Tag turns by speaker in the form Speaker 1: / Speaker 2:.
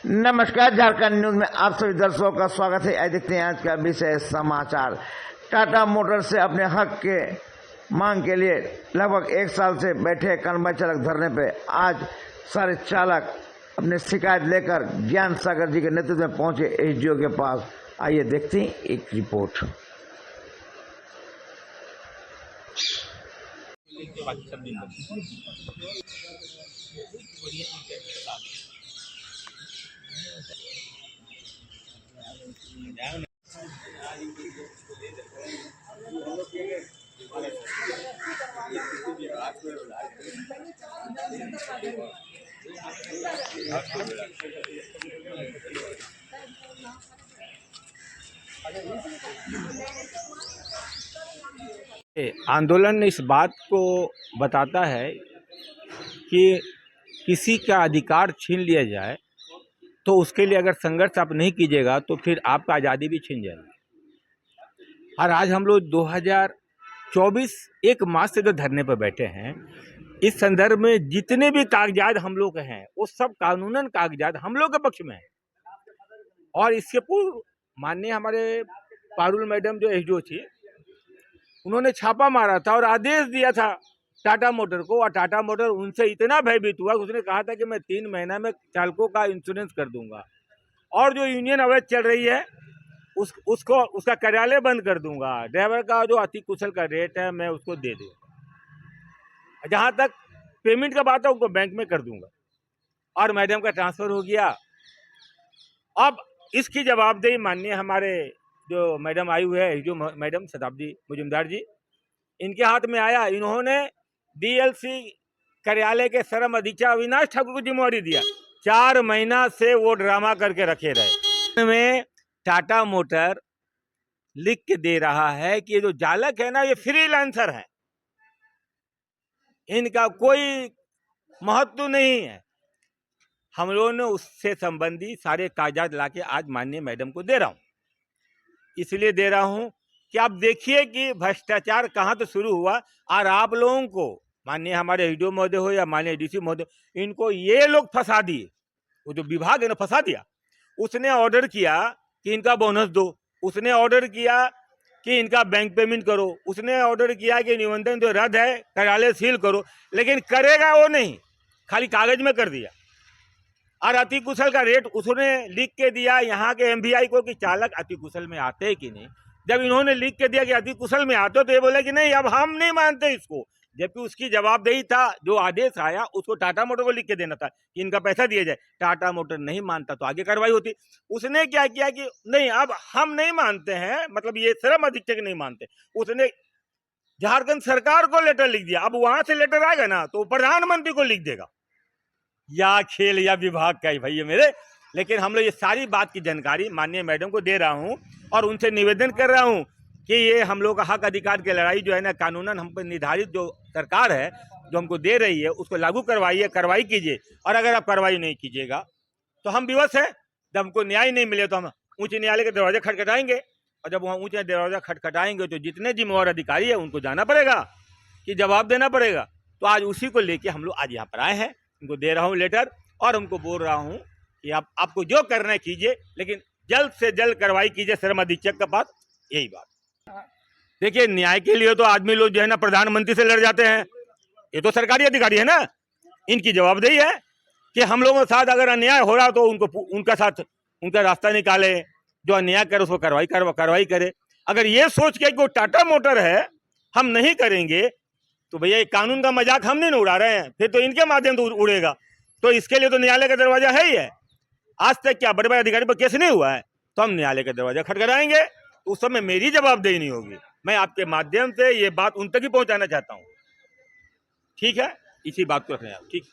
Speaker 1: नमस्कार, झारखंड न्यूज में आप सभी दर्शकों का स्वागत है। आज देखते हैं आज का विशेष समाचार। टाटा मोटर्स से अपने हक के मांग के लिए लगभग 1 साल से बैठे कन्वॉय चालक धरने पे आज सारे चालक अपने शिकायत लेकर ज्ञान सागर जी के नेतृत्व में पहुंचे एसडीओ के पास। आइए देखते हैं एक रिपोर्ट।
Speaker 2: आंदोलन इस बात को बताता है कि किसी का अधिकार छीन लिया जाए तो उसके लिए अगर संघर्ष आप नहीं कीजिएगा तो फिर आपका आज़ादी भी छीन जाएगी। और आज हम लोग 2024 एक मास से जो धरने पर बैठे हैं, इस संदर्भ में जितने भी कागजात हम लोग के हैं वो सब कानूनन कागजात हम लोग के पक्ष में है। और इसके पूर्व माननीय हमारे पारुल मैडम जो एसडीओ थी, उन्होंने छापा मारा था और आदेश दिया था टाटा मोटर को, और टाटा मोटर उनसे इतना भयभीत हुआ कि उसने कहा था कि मैं 3 महीना में चालकों का इंश्योरेंस कर दूंगा और जो यूनियन अवैध चल रही है उसका कार्यालय बंद कर दूंगा, ड्राइवर का जो अति कुशल का रेट है मैं उसको दे दूंगा, जहां तक पेमेंट का बात है उनको बैंक में कर दूंगा। और मैडम का ट्रांसफर हो गया। अब इसकी जवाबदेही माननीय हमारे जो मैडम आई हुए है, जो मैडम शताब्दी मुजुमदार जी, इनके हाथ में आया। इन्होंने डीएलसी कार्यालय के श्रम अधीक्षक अविनाश ठाकुर को जिम्मेवारी दिया। 4 महीना से वो ड्रामा करके रखे रहे। में टाटा मोटर लिख के दे रहा है कि ये जो चालक है ना, ये फ्रीलांसर है, इनका कोई महत्व नहीं है। हम लोगों ने उससे संबंधी सारे कागजात लाके आज माननीय मैडम को दे रहा हूं। इसलिए दे रहा हूं कि आप देखिए कि भ्रष्टाचार कहां तो शुरू हुआ। और आप लोगों को माननीय हमारे एसडीओ महोदय हो या माननीय डीसी महोदय, इनको ये लोग फंसा दिए। वो जो विभाग है ना, फंसा दिया। उसने ऑर्डर किया कि इनका बोनस दो, उसने ऑर्डर किया कि इनका बैंक पेमेंट करो, उसने ऑर्डर किया कि निबंधन जो रद्द है कार्यालय सील करो, लेकिन करेगा वो नहीं, खाली कागज में कर दिया। और अति कुशल का रेट उसने लिख के दिया यहाँ के एमवीआई को कि चालक अति कुशल में आते हैं कि नहीं। जब इन्होंने लिख के दिया कि अति कुशल में आते हो तो ये बोले कि नहीं, अब हम नहीं मानते इसको, जबकि उसकी जवाबदेही था जो आदेश आया उसको टाटा मोटर को लिख के देना था कि इनका पैसा दिया जाए। टाटा मोटर नहीं मानता तो आगे कार्रवाई होती। उसने क्या किया कि नहीं, अब हम नहीं मानते हैं, मतलब ये श्रम अधीक्षक नहीं मानते, उसने झारखंड सरकार को लेटर लिख दिया। अब वहां से लेटर आएगा ना तो प्रधानमंत्री को लिख देगा। या खेल या विभाग का ही भैया मेरे। लेकिन हम लोग ये सारी बात की जानकारी माननीय मैडम को दे रहा हूं और उनसे निवेदन कर रहा हूं कि ये हम लोग का हक अधिकार की लड़ाई जो है ना, कानूनन हम पर निर्धारित जो सरकार है जो हमको दे रही है उसको लागू करवाइए, कार्रवाई कीजिए। और अगर आप कार्रवाई नहीं कीजिएगा तो हम विवश हैं। जब हमको न्याय नहीं मिले तो हम उच्च न्यायालय के दरवाजे खटखटाएंगे, और जब वहाँ उच्च दरवाजा खटखटाएंगे तो जितने जिम्मेवार अधिकारी है उनको जाना पड़ेगा, कि जवाब देना पड़ेगा। तो आज उसी को लेके हम लोग आज यहाँ पर आए हैं। उनको दे रहा हूँ लेटर और उनको बोल रहा हूँ कि आपको जो करना है कीजिए, लेकिन जल्द से जल्द कार्रवाई कीजिए श्रम अधीक्षक के पास। यही बात। देखिए, न्याय के लिए तो आदमी लोग जो है ना प्रधानमंत्री से लड़ जाते हैं। ये तो सरकारी अधिकारी है ना, इनकी जवाबदेही है कि हम लोगों के साथ अगर अन्याय हो रहा तो उनका साथ उनका रास्ता निकाले, जो अन्याय करे उसको कार्रवाई करे। अगर ये सोच के वो टाटा मोटर है हम नहीं करेंगे तो भैया ये कानून का मजाक हम नहीं उड़ा रहे हैं, फिर तो इनके माध्यम से उड़ेगा। तो इसके लिए तो न्यायालय का दरवाजा है ही है। आज तक क्या बड़े बड़े अधिकारी पर केस नहीं हुआ है, तो हम न्यायालय का दरवाजा खटखटाएंगे। उस समय मेरी जवाबदेही नहीं होगी। मैं आपके माध्यम से ये बात उन तक ही पहुंचाना चाहता हूं। ठीक है, इसी बात को रखना है। ठीक।